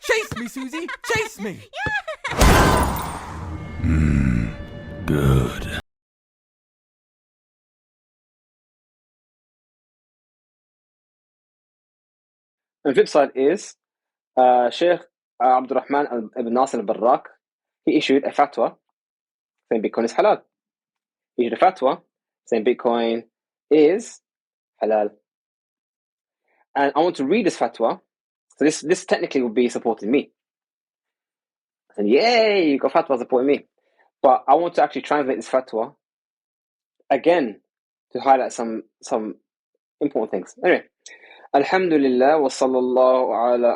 Chase me, Susie! Chase me! Good. And the flip side is Shaykh Abdur Rahmaan ibn Nasr al-Barraak, he issued a fatwa saying Bitcoin is halal. He issued a fatwa saying Bitcoin is halal. And I want to read this fatwa. So this technically would be supporting me. I said, yay, you got fatwa supporting me. But I want to actually translate this fatwa again to highlight some important things. Anyway, Alhamdulillah wa sallallahu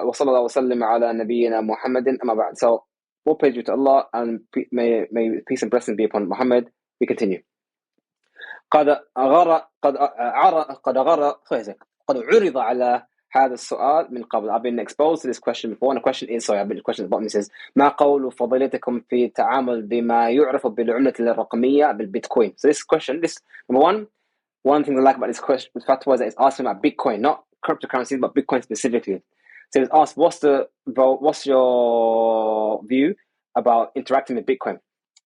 wa sallam ala nabiyyina Muhammadin amma ba'd. So, all praise be to Allah and may peace and blessings be upon Muhammad. We continue. قد عرض على هذا السؤال من قبل. I've been exposed to this question before, and the question is, sorry, the question at the bottom says ما قول فضيلتكم في التعامل بما يعرف بالعملة الرقمية بالبيتكوين. So this question, number one thing I like about this question, fatwa, is that it's asking about Bitcoin, not cryptocurrencies, but Bitcoin specifically. So it's asked, what's your view about interacting with Bitcoin?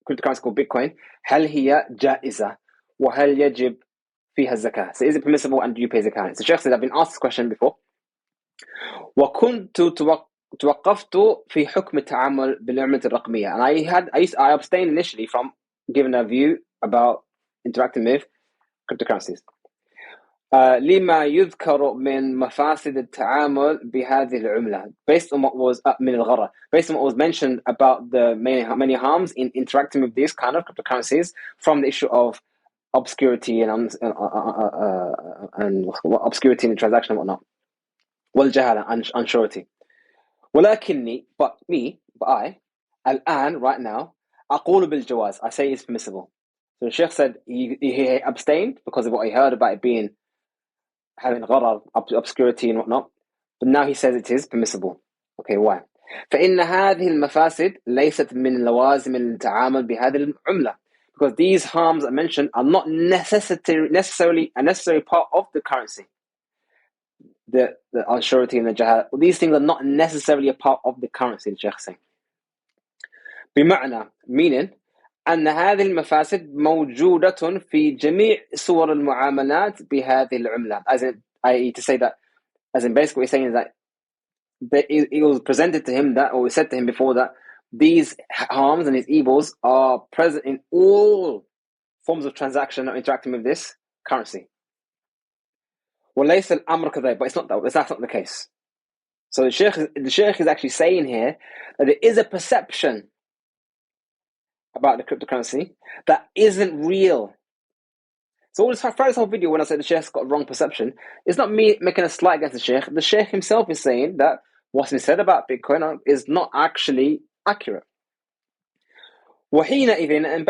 Cryptocurrency called Bitcoin. هل هي جائزة وهل يجب فيها الزكاة? So is it permissible and do you pay zakah? So Shaykh said, I've been asked this question before. وكنت توقفت في حكم التعامل بالعملة الرقمية. And I abstained initially from giving a view about interacting with cryptocurrencies. لما يذكر من مفاسد التعامل بهذه العملة, based on what was من الغرة, based on what was mentioned about the many harms in interacting with these kind of cryptocurrencies, from the issue of obscurity and obscurity in the transaction and whatnot, والجهالة, unsurety. ولكني, but I الآن, right now, أقول بالجواز, I say it's permissible. So the Shaykh said he abstained because of what he heard about it having gharar, obscurity and whatnot, but now he says it is permissible. Okay, why? فإن هذه المفاسد ليست من لوازم التعامل بهذه العملة, because these harms I mentioned are not necessarily a necessary part of the currency. The unsurety and the jahal, these things are not necessarily a part of the currency, the Shaykh is saying. بمعنى, meaning أن هذه المفاسد موجودة في جميع صور المعاملات بهذه العملة. As in, i.e. to say that, as in basically what he's saying is that it was presented to him that, or we said to him before, that these harms and these evils are present in all forms of transaction or interacting with this currency. وليس الأمر كذلك, but it's not that. That's not the case. So the Shaykh is actually saying here that there is a perception about the cryptocurrency that isn't real. So throughout this whole video, when I said the Shaykh's got a wrong perception, it's not me making a slight against the Shaykh. The Shaykh himself is saying that what's been said about Bitcoin is not actually accurate. وحينئذ,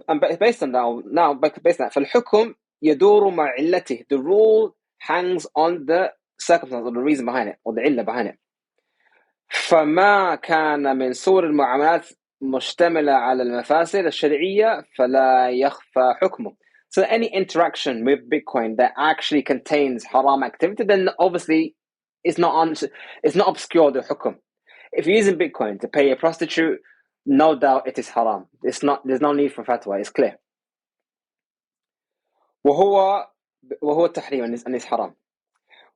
and based on that, فالحكم يدور مع علته. The rule hangs on the circumstance or the reason behind it, or the علة behind it. فما كان من صور المعاملات مشتملة على المفاسد الشرعية فلا يخفى حكمه. So any interaction with Bitcoin that actually contains haram activity, then obviously it's not obscure the hukum. If you're using Bitcoin to pay a prostitute, no doubt it is haram. There's no need for fatwa, it's clear. وهو التحريم, and it's haram.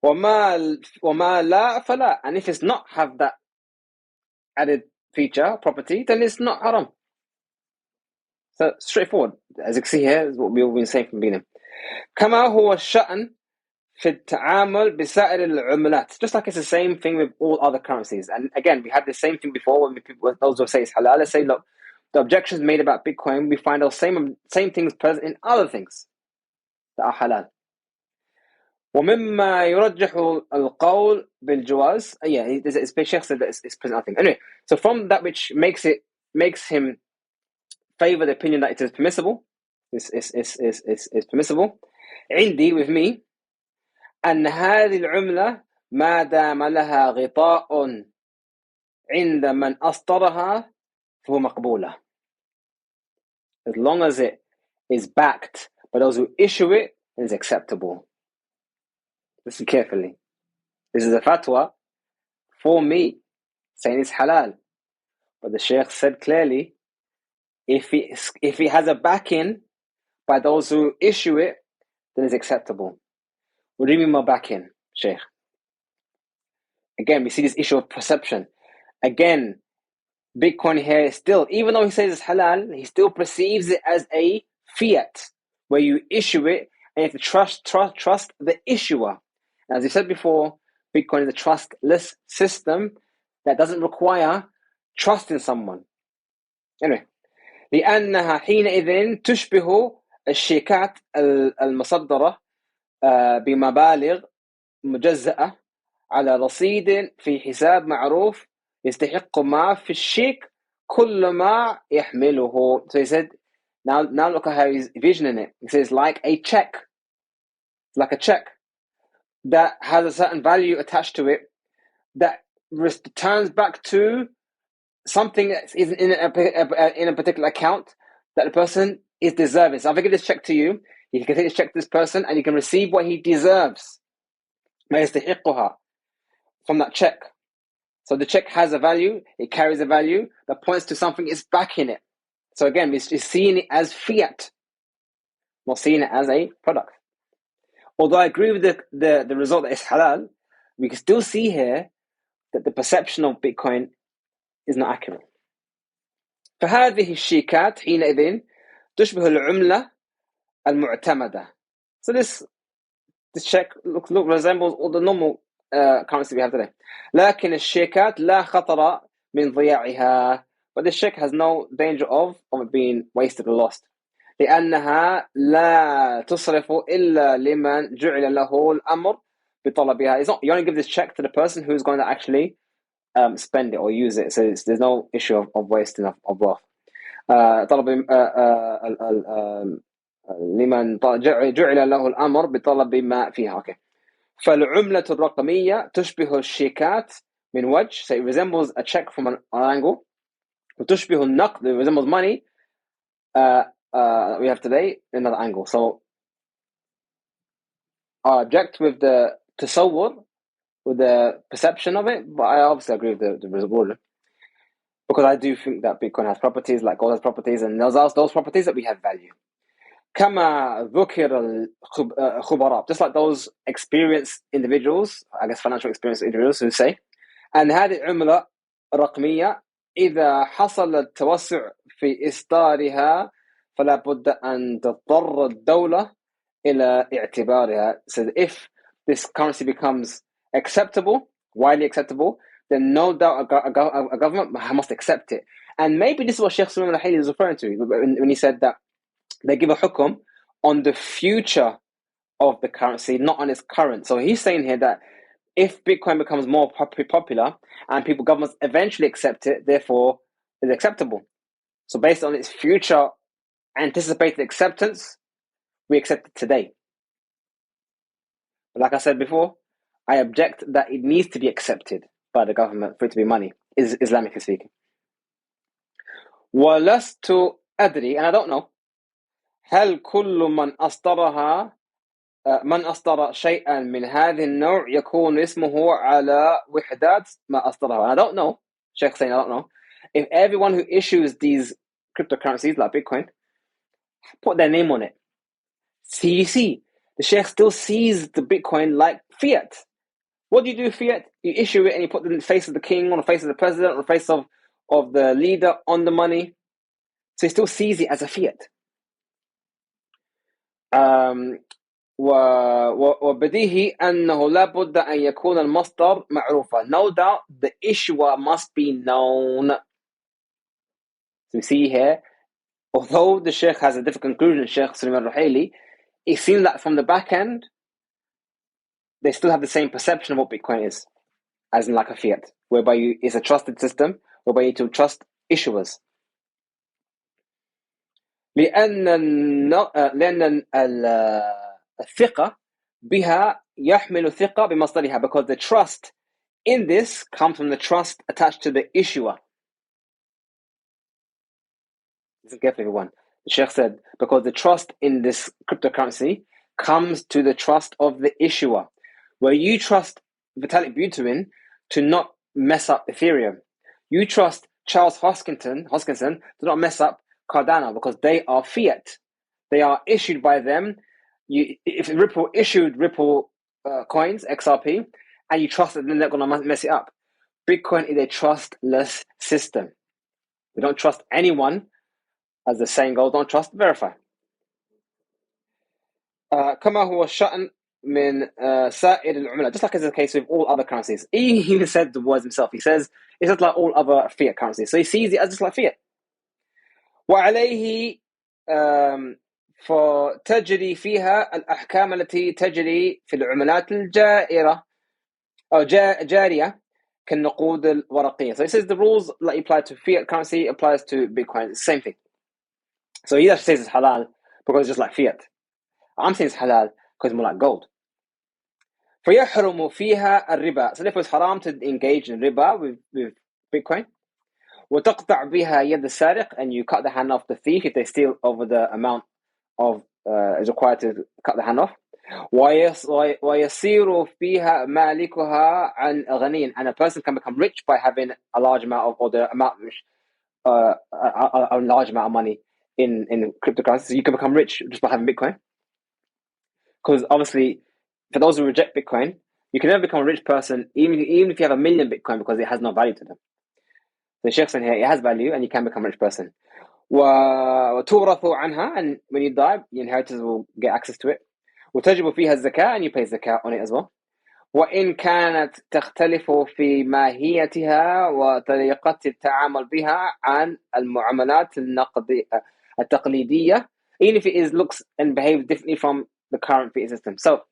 وما لا فلا, and if it's not have that added feature, property, then it's not haram. So straightforward, as you can see here, is what we've been saying from the beginning. كما هو الشأن في التعامل بسائر العملات, just like it's the same thing with all other currencies. And again, we had the same thing before when those who say it's halal. Let's say, look, the objections made about Bitcoin, we find those same things present in other things that are halal. ومما يرجح القول بالجواز, Shaykh said that it's present nothing. Anyway, so from that which makes him favor the opinion that it is permissible, is permissible. عندي, with me, أن هذه العملة ما دام لها غطاء عند من أصدرها فهو مقبولة. As long as it is backed by those who issue it, it is acceptable. Listen carefully. This is a fatwa for me, saying it's halal. But the Shaykh said clearly, if it has a backing by those who issue it, then it's acceptable. What do you mean by backing, Shaykh? Again, we see this issue of perception. Again, Bitcoin here is still, even though he says it's halal, he still perceives it as a fiat, where you issue it and you have to trust the issuer. As I said before, Bitcoin is a trustless system that doesn't require trust in someone. Anyway, لأنها حينئذ تشبه الشيكات المصدرة بمبالغ مجزأة على رصيد في حساب معروف يستحق ما في الشيك كل ما يحمله. So he said, now look at how he's visioning it. He says, like a check. It's like a check that has a certain value attached to it that returns back to something that is in a particular account that the person is deserving. So if I give this check to you, you can take this check to this person and you can receive what he deserves. ما يستحقها, from that check. So the check has a value, it carries a value that points to something is backing it. So again, it's seeing it as fiat, not seeing it as a product. Although I agree with the result that it's halal, we can still see here that the perception of Bitcoin is not accurate. فهذه الشيكات حينئذ تشبه العملة المعتمدة. So this check resembles all the normal currency we have today. لكن الشيكات لا خطر من ضياعها. But this check has no danger of it being wasted or lost. لأنها لا تصرف إلا لمن جعل له الأمر بطلبها. It's not, you only give this check to the person who's going to actually spend it or use it. So there's no issue of wasting of wealth. طلب لمن جعل له الأمر بطلب ما فيها. Okay. فالعملة الرقمية تشبه الشيكات من وجه. So it resembles a check from an angle. وتشبه النقد, it resembles money we have today in another angle. So I object with the tasawwur, with the perception of it, but I obviously agree with the result, because I do think that Bitcoin has properties like gold has properties, and those properties that we have value. كما ذكر الخبراء, just like those experienced individuals, I guess financial experienced individuals, who say, أن هذه العملة الرقمية إذا حصل التوسع في إصدارها فلا بد أن تضطر الدولة إلى اعتبارها. So if this currency becomes acceptable, widely acceptable, then no doubt a government must accept it. And maybe this is what Shaykh Sulaiman al-Hayli is referring to when he said that they give a hukum on the future of the currency, not on its current. So he's saying here that if Bitcoin becomes more popular and governments eventually accept it, therefore it's acceptable. So based on its future anticipated acceptance, we accept it today. But like I said before, I object that it needs to be accepted by the government for it to be money, Islamically speaking. وَلَسْتُ أَدْرِي, and I don't know, هل كل من أصدر شيئا من هذه النوع يكون اسمه على وحدات ما أصدرها. And I don't know, Shaykh saying I don't know, if everyone who issues these cryptocurrencies like Bitcoin put their name on it. So you see, the Shaykh still sees the Bitcoin like fiat. What do you do with fiat? You issue it and you put the face of the king, on the face of the president, on the face of the leader on the money. So he still sees it as a fiat. وبديهي أنه لا بد أن يكون المصدر معروفا. No doubt the issuer must be known. So you see here, although the Shaykh has a different conclusion, Shaykh Sulaiman al-Hayli, it seems that from the back end, they still have the same perception of what Bitcoin is, as in like a fiat, whereby it's a trusted system, whereby you need to trust issuers. لأن الثقة بها يحمل ثقة بمصدرها, because the trust in this comes from the trust attached to the issuer. Listen carefully, everyone. The Shaykh said, because the trust in this cryptocurrency comes to the trust of the issuer, where you trust Vitalik Buterin to not mess up Ethereum. You trust Charles Hoskinson, do not mess up Cardano because they are fiat. They are issued by them. If Ripple issued Ripple coins, XRP, and you trust that then they're going to mess it up. Bitcoin is a trustless system. We don't trust anyone. As the saying goes, don't trust, verify. كما هو الشأن من سائر العملات, just like is the case with all other currencies. He even said the words himself. He says it's just like all other fiat currencies. So he sees it as just like fiat. وعليه فتجري فيها الأحكام التي تجري في العملات الجائرة أو جارية كالنقود الورقية. So he says the rules that apply to fiat currency applies to Bitcoin. It's the same thing. So he just says it's halal because it's just like fiat. I'm saying it's halal because it's more like gold. فيحرم فيها الربا. So therefore it's haram to engage in riba with Bitcoin. وتقطع بها يد السارق, and you cut the hand off the thief if they steal over the amount of is required to cut the hand off. ويصير فيها مالكها عن غني, and a person can become rich by having a large amount of, or the amount a large amount of money in cryptocurrency. So you can become rich just by having Bitcoin. Because obviously, for those who reject Bitcoin, you can never become a rich person even if you have 1 million Bitcoin because it has no value to them. The Shaykh said here, it has value and you can become a rich person. وتورث عنها, and when you die, your inheritors will get access to it. وتجب فيها الزكاة, and you pay zakah on it as well. وإن كانت تختلف في ماهيتها وطريقة التعامل بها عن المعاملات التقليدية, even if it looks and behaves differently from the current fiat system. So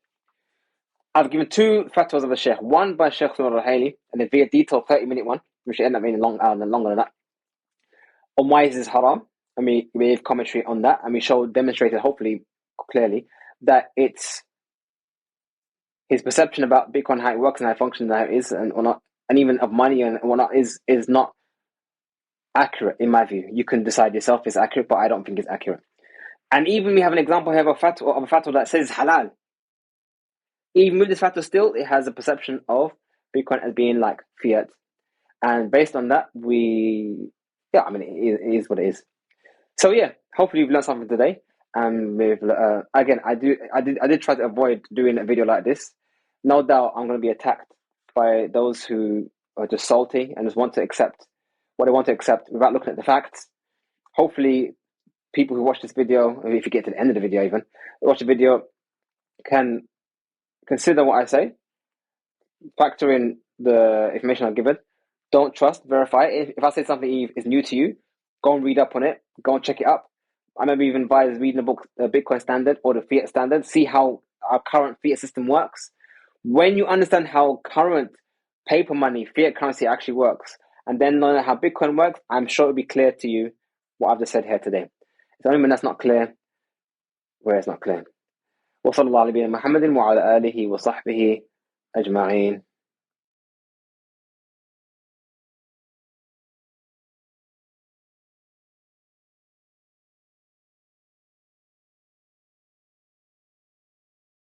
I've given 2 fatwas of the Shaykh. One by Shaykh al-Ruhaili, and a very detailed 30-minute one, which ended up being longer than that, on why this is haram. And we gave commentary on that, and we demonstrated, hopefully clearly, that it's his perception about Bitcoin, how it works and how it functions, and how it is, and whatnot, and even of money and whatnot, is not accurate in my view. You can decide yourself if it's accurate, but I don't think it's accurate. And even we have an example here of a fatwa that says halal. Even with this fatwa, still it has a perception of Bitcoin as being like fiat, and based on that, it is what it is. So yeah, hopefully you've learned something today. And again, I did try to avoid doing a video like this. No doubt I'm going to be attacked by those who are just salty and just want to accept what they want to accept without looking at the facts. Hopefully people who watch this video, if you get to the end of the video even, watch the video, can consider what I say, factor in the information I've given. Don't trust, verify. If I say something is new to you, go and read up on it, go and check it up. I maybe even advise reading the book, the Bitcoin Standard or the Fiat Standard, see how our current fiat system works. When you understand how current paper money, fiat currency actually works, and then learn how Bitcoin works, I'm sure it'll be clear to you what I've just said here today. It's only when that's not clear where it's not clear. وصلى الله على نبينا محمد وعلى آله وصحبه أجمعين.